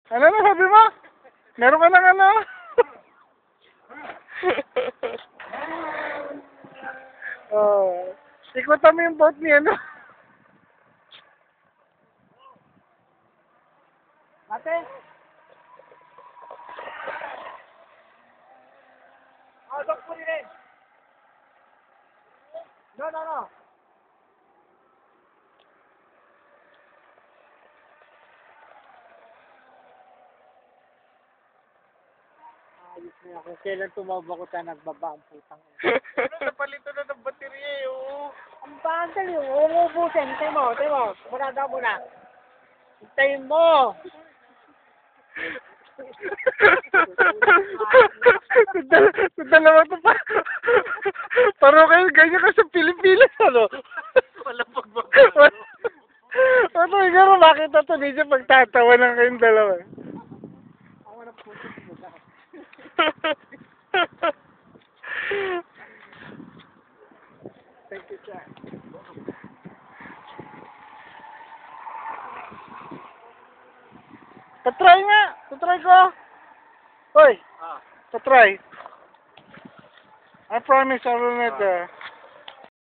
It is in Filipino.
Ano na sabi mo? Meron ka ng ano? Oh, ikutan mo yung boat niya, no? Ate? Oh, don't put it in. No. Ayos na yan. Kung kailan tumawag ko tayo nagbaba ang putang. Ano, napalito na ng baterya eh, oh. Ang bagal yung umuubusin. Hintay mo. Marada mo na. Hintayin mo. Dalawa to pa. Parang kayo ganyan ka sa Pilipinas, ano? Walang pagbabago. Ano, siguro makita to dito pagtatawa ng kayong dalawa. Ako na puso mo na. Thank you, sir. Patry nga! Patry ko! Hoy! Patry! I promise I will not,